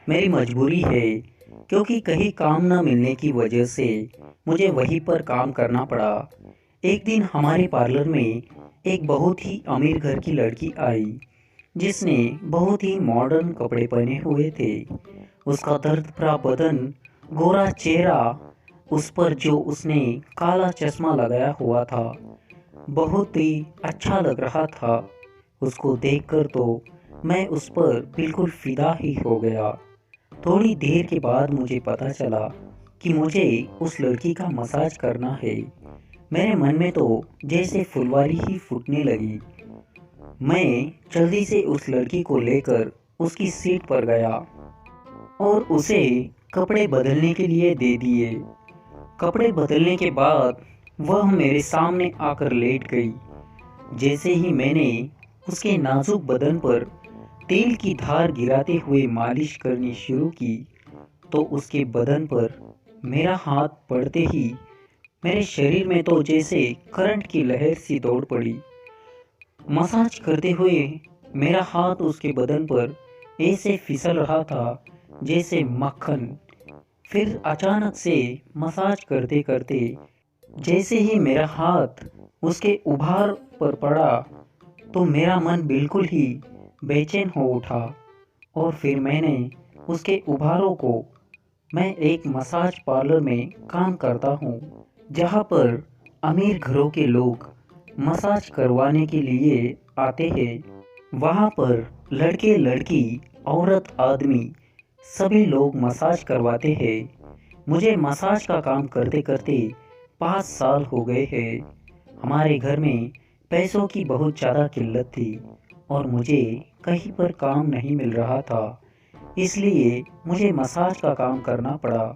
मेरी मजबूरी है क्योंकि कहीं काम न मिलने की वजह से मुझे वहीं पर काम करना पड़ा। एक दिन हमारे पार्लर में एक बहुत ही अमीर घर की लड़की आई जिसने बहुत ही मॉडर्न कपड़े पहने हुए थे। उसका दर्द भरा बदन, गोरा चेहरा, उस पर जो उसने काला चश्मा लगाया हुआ था बहुत ही अच्छा लग रहा था। उसको देखकर तो मैं उस पर बिल्कुल फिदा ही हो गया। थोड़ी देर के बाद मुझे पता चला कि मुझे उस लड़की का मसाज करना है। मेरे मन में तो जैसे फुलवारी ही फूटने लगी। मैं जल्दी से उस लड़की को लेकर उसकी सीट पर गया और उसे कपड़े बदलने के लिए दे दिए। कपड़े बदलने के बाद वह मेरे सामने आकर लेट गई। जैसे ही मैंने उसके नाजुक बदन पर तेल की धार गिराते हुए मालिश करनी शुरू की तो उसके बदन पर मेरा हाथ पड़ते ही मेरे शरीर में तो जैसे करंट की लहर सी दौड़ पड़ी। मसाज करते हुए मेरा हाथ उसके बदन पर ऐसे फिसल रहा था जैसे मक्खन। फिर अचानक से मसाज करते करते जैसे ही मेरा हाथ उसके उभार पर पड़ा तो मेरा मन बिल्कुल ही बेचैन हो उठा। और फिर मैंने उसके उभारों को, मैं एक मसाज पार्लर में काम करता हूँ जहाँ पर अमीर घरों के लोग मसाज करवाने के लिए आते हैं। वहाँ पर लड़के लड़की, औरत आदमी सभी लोग मसाज करवाते हैं। मुझे मसाज का काम करते करते 5 साल हो गए हैं। हमारे घर में पैसों की बहुत ज़्यादा किल्लत थी और मुझे कहीं पर काम नहीं मिल रहा था, इसलिए मुझे मसाज का काम करना पड़ा।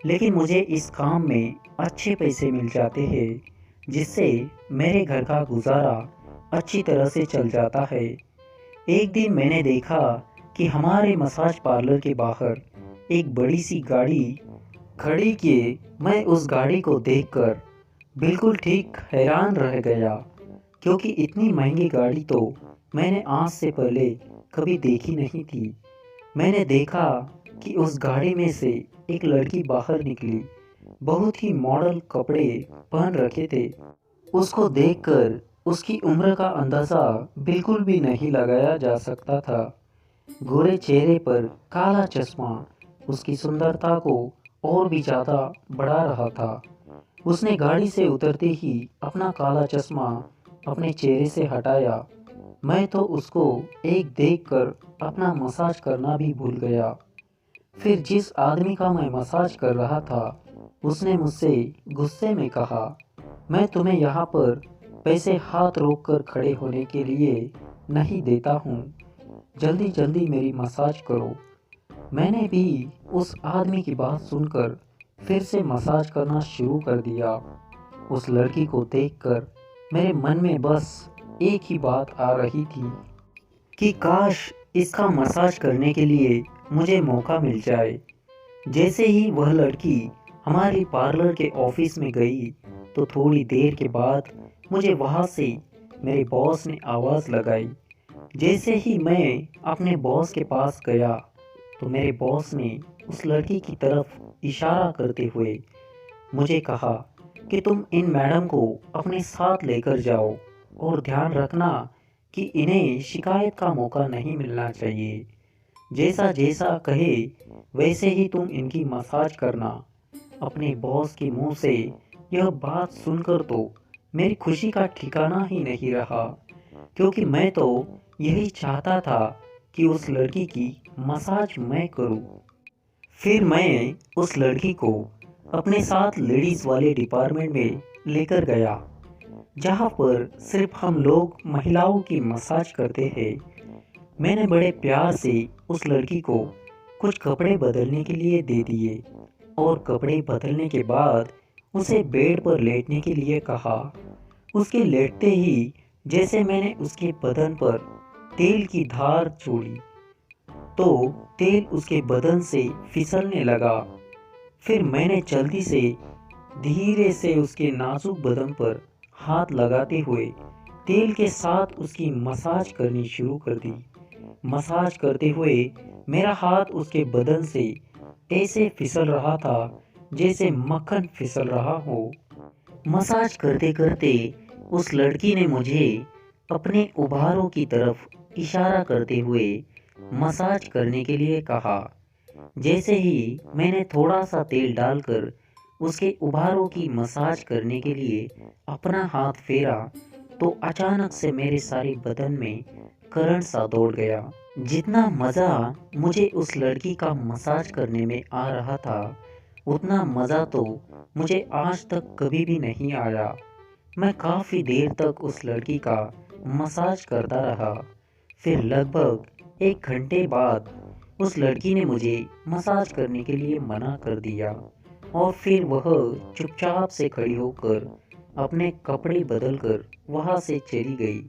लेकिन मुझे इस काम में अच्छे पैसे मिल जाते हैं जिससे मेरे घर का गुजारा अच्छी तरह से चल जाता है। एक दिन मैंने देखा कि हमारे मसाज पार्लर के बाहर एक बड़ी सी गाड़ी खड़ी किए। मैं उस गाड़ी को देखकर बिल्कुल ठीक हैरान रह गया क्योंकि इतनी महंगी गाड़ी तो मैंने आज से पहले कभी देखी नहीं थी। मैंने देखा कि उस गाड़ी में से एक लड़की बाहर निकली। बहुत ही मॉडल कपड़े पहन रखे थे। उसको देखकर उसकी उम्र का अंदाज़ा बिल्कुल भी नहीं लगाया जा सकता था। गोरे चेहरे पर काला चश्मा उसकी सुंदरता को और भी ज़्यादा बढ़ा रहा था। उसने गाड़ी से उतरते ही अपना काला चश्मा अपने चेहरे से हटाया। मैं तो उसको एक देखकर अपना मसाज करना भी भूल गया। फिर जिस आदमी का मैं मसाज कर रहा था उसने मुझसे गुस्से में कहा, मैं तुम्हें यहाँ पर पैसे हाथ रोक कर खड़े होने के लिए नहीं देता हूँ, जल्दी जल्दी मेरी मसाज करो। मैंने भी उस आदमी की बात सुनकर फिर से मसाज करना शुरू कर दिया। उस लड़की को देखकर मेरे मन में बस एक ही बात आ रही थी कि काश इसका मसाज करने के लिए मुझे मौका मिल जाए। जैसे ही वह लड़की हमारी पार्लर के ऑफिस में गई तो थोड़ी देर के बाद मुझे वहाँ से मेरे बॉस ने आवाज़ लगाई। जैसे ही मैं अपने बॉस के पास गया तो मेरे बॉस ने उस लड़की की तरफ इशारा करते हुए मुझे कहा कि तुम इन मैडम को अपने साथ लेकर जाओ और ध्यान रखना कि इन्हें शिकायत का मौका नहीं मिलना चाहिए। जैसा जैसा कहे वैसे ही तुम इनकी मसाज करना। अपने बॉस के मुंह से यह बात सुनकर तो मेरी खुशी का ठिकाना ही नहीं रहा क्योंकि मैं तो यही चाहता था कि उस लड़की की मसाज मैं करूं। फिर मैं उस लड़की को अपने साथ लेडीज़ वाले डिपार्टमेंट में लेकर गया जहाँ पर सिर्फ हम लोग महिलाओं की मसाज करते हैं। मैंने बड़े प्यार से उस लड़की को कुछ कपड़े बदलने के लिए दे दिए और कपड़े बदलने के बाद उसे बेड पर लेटने के लिए कहा। उसके लेटते ही जैसे मैंने उसके बदन पर तेल की धार छोड़ी तो तेल उसके बदन से फिसलने लगा। फिर मैंने जल्दी से धीरे से उसके नाजुक बदन पर हाथ लगाते हुए तेल के साथ उसकी मसाज करनी शुरू कर दी। मसाज करते हुए मेरा हाथ उसके बदन से ऐसे फिसल रहा था जैसे मक्खन फिसल रहा हो। मसाज करते करते उस लड़की ने मुझे अपने उभारों की तरफ इशारा करते हुए मसाज करने के लिए कहा। जैसे ही मैंने थोड़ा सा तेल डालकर उसके उभारों की मसाज करने के लिए अपना हाथ फेरा तो अचानक से मेरे सारे बदन में करंट सा दौड़ गया। जितना मज़ा मुझे उस लड़की का मसाज करने में आ रहा था, उतना मज़ा तो मुझे आज तक कभी भी नहीं आया। मैं काफ़ी देर तक उस लड़की का मसाज करता रहा। फिर लगभग 1 घंटे बाद उस लड़की ने मुझे मसाज करने के लिए मना कर दिया और फिर वह चुपचाप से खड़ी होकर अपने कपड़े बदलकर वहाँ से चली गई।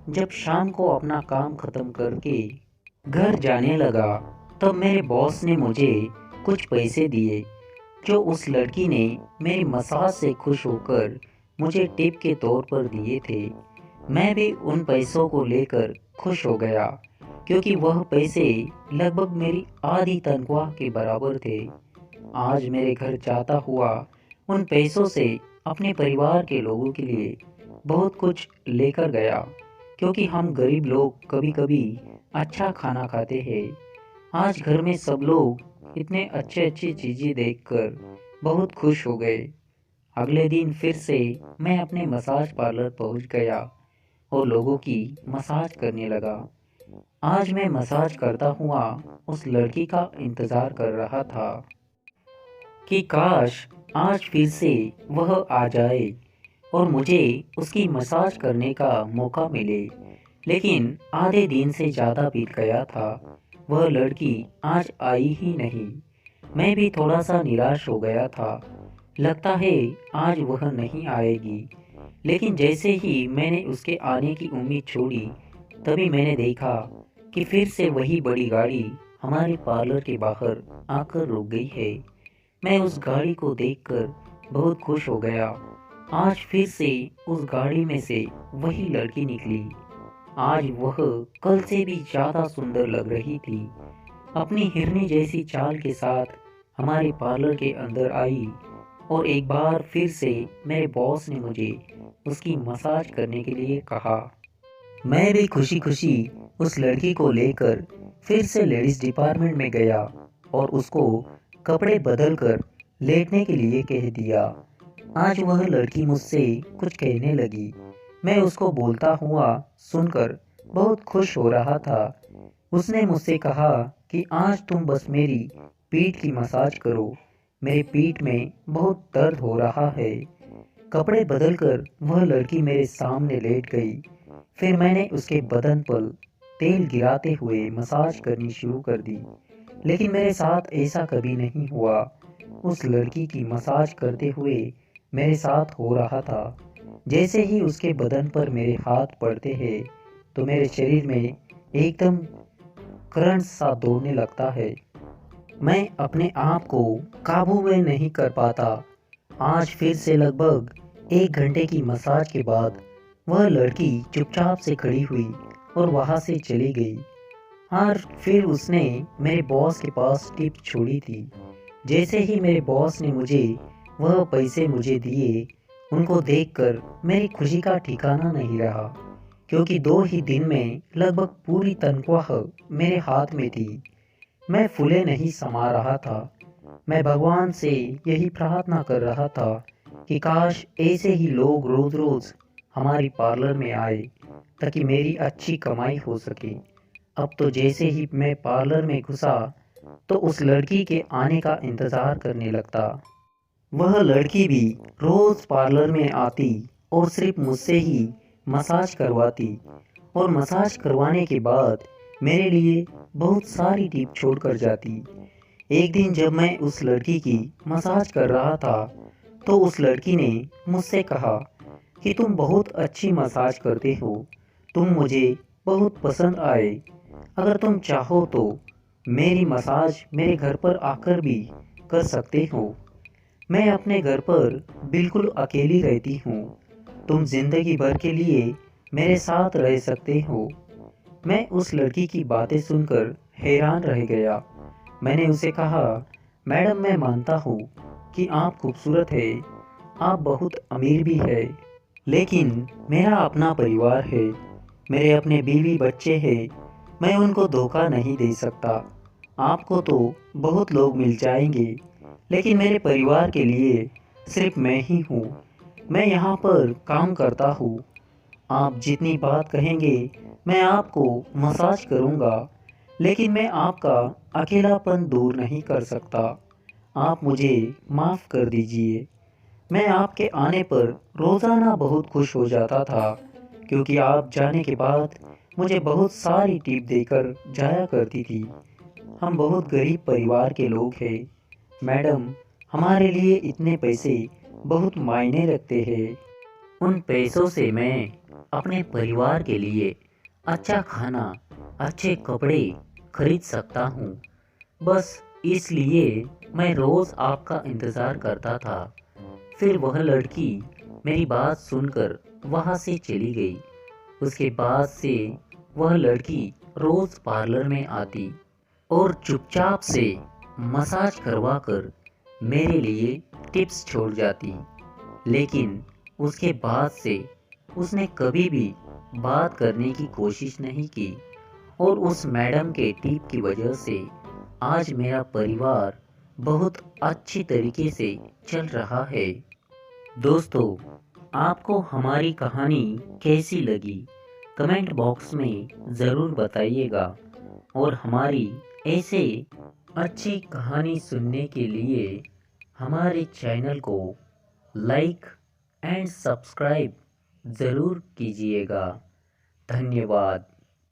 जब शाम को अपना काम खत्म करके घर जाने लगा, तब मेरे बॉस ने मुझे कुछ पैसे दिए जो उस लड़की ने मेरी मसाज से खुश होकर मुझे टिप के तौर पर दिए थे। मैं भी उन पैसों को लेकर खुश हो गया क्योंकि वह पैसे लगभग मेरी आधी तनख्वाह के बराबर थे। आज मेरे घर जाता हुआ उन पैसों से अपने परिवार के लोगों के लिए बहुत कुछ लेकर गया क्योंकि हम गरीब लोग कभी कभी अच्छा खाना खाते हैं। आज घर में सब लोग इतने अच्छे अच्छी चीज़ें देखकर बहुत खुश हो गए। अगले दिन फिर से मैं अपने मसाज पार्लर पहुंच गया और लोगों की मसाज करने लगा। आज मैं मसाज करता हुआ उस लड़की का इंतज़ार कर रहा था कि काश आज फिर से वह आ जाए और मुझे उसकी मसाज करने का मौका मिले। लेकिन आधे दिन से ज़्यादा बीत गया था, वह लड़की आज आई ही नहीं। मैं भी थोड़ा सा निराश हो गया था। लगता है आज वह नहीं आएगी। लेकिन जैसे ही मैंने उसके आने की उम्मीद छोड़ी, तभी मैंने देखा कि फिर से वही बड़ी गाड़ी हमारे पार्लर के बाहर आकर रुक गई है। मैं उस गाड़ी को देखकर बहुत खुश हो गया। आज फिर से उस गाड़ी में से वही लड़की निकली। आज वह कल से भी ज़्यादा सुंदर लग रही थी। अपनी हिरनी जैसी चाल के साथ हमारे पार्लर के अंदर आई और एक बार फिर से मेरे बॉस ने मुझे उसकी मसाज करने के लिए कहा। मैं भी खुशी खुशी उस लड़की को लेकर फिर से लेडीज़ डिपार्टमेंट में गया और उसको कपड़े बदल कर लेटने के लिए कह दिया। आज वह लड़की मुझसे कुछ कहने लगी। मैं उसको बोलता हुआ सुनकर बहुत खुश हो रहा था। उसने मुझसे कहा कि आज तुम बस मेरी पीठ की मसाज करो, मेरे पीठ में बहुत दर्द हो रहा है। कपड़े बदलकर वह लड़की मेरे सामने लेट गई। फिर मैंने उसके बदन पर तेल गिराते हुए मसाज करनी शुरू कर दी। लेकिन मेरे साथ ऐसा कभी नहीं हुआ। उस लड़की की मसाज करते हुए मेरे साथ हो रहा था। जैसे ही उसके बदन पर मेरे हाथ पड़ते हैं तो मेरे शरीर में एकदम करंट सा दौड़ने लगता है। मैं अपने आप को काबू में नहीं कर पाता। आज फिर से लगभग 1 घंटे की मसाज के बाद वह लड़की चुपचाप से खड़ी हुई और वहाँ से चली गई। और फिर उसने मेरे बॉस के पास टिप छोड़ी थी। जैसे ही मेरे बॉस ने मुझे वह पैसे मुझे दिए, उनको देखकर मेरी खुशी का ठिकाना नहीं रहा क्योंकि 2 ही दिन में लगभग पूरी तनख्वाह मेरे हाथ में थी। मैं फूले नहीं समा रहा था। मैं भगवान से यही प्रार्थना कर रहा था कि काश ऐसे ही लोग रोज़ रोज़ हमारी पार्लर में आए ताकि मेरी अच्छी कमाई हो सके। अब तो जैसे ही मैं पार्लर में घुसा तो उस लड़की के आने का इंतज़ार करने लगता। वह लड़की भी रोज़ पार्लर में आती और सिर्फ मुझसे ही मसाज करवाती और मसाज करवाने के बाद मेरे लिए बहुत सारी टिप छोड़ कर जाती। एक दिन जब मैं उस लड़की की मसाज कर रहा था तो उस लड़की ने मुझसे कहा कि तुम बहुत अच्छी मसाज करते हो, तुम मुझे बहुत पसंद आए। अगर तुम चाहो तो मेरी मसाज मेरे घर पर आकर भी कर सकते हो। मैं अपने घर पर बिल्कुल अकेली रहती हूँ। तुम जिंदगी भर के लिए मेरे साथ रह सकते हो। मैं उस लड़की की बातें सुनकर हैरान रह गया। मैंने उसे कहा, मैडम मैं मानता हूँ कि आप खूबसूरत है, आप बहुत अमीर भी है, लेकिन मेरा अपना परिवार है, मेरे अपने बीवी बच्चे हैं, मैं उनको धोखा नहीं दे सकता। आपको तो बहुत लोग मिल जाएंगे, लेकिन मेरे परिवार के लिए सिर्फ मैं ही हूँ। मैं यहाँ पर काम करता हूँ, आप जितनी बात कहेंगे मैं आपको मसाज करूँगा, लेकिन मैं आपका अकेलापन दूर नहीं कर सकता। आप मुझे माफ़ कर दीजिए। मैं आपके आने पर रोज़ाना बहुत खुश हो जाता था, क्योंकि आप जाने के बाद मुझे बहुत सारी टिप देकर जाया करती थी। हम बहुत गरीब परिवार के लोग हैं मैडम, हमारे लिए इतने पैसे बहुत मायने रखते हैं। उन पैसों से मैं अपने परिवार के लिए अच्छा खाना, अच्छे कपड़े खरीद सकता हूँ। बस इसलिए मैं रोज़ आपका इंतज़ार करता था। फिर वह लड़की मेरी बात सुनकर वहाँ से चली गई। उसके बाद से वह लड़की रोज़ पार्लर में आती और चुपचाप से मसाज करवा कर मेरे लिए टिप्स छोड़ जाती। लेकिन उसके बाद से उसने कभी भी बात करने की कोशिश नहीं की, और उस मैडम के टिप की वजह से आज मेरा परिवार बहुत अच्छी तरीके से चल रहा है। दोस्तों, आपको हमारी कहानी कैसी लगी? कमेंट बॉक्स में ज़रूर बताइएगा, और हमारी ऐसे अच्छी कहानी सुनने के लिए हमारे चैनल को लाइक एंड सब्सक्राइब ज़रूर कीजिएगा। धन्यवाद।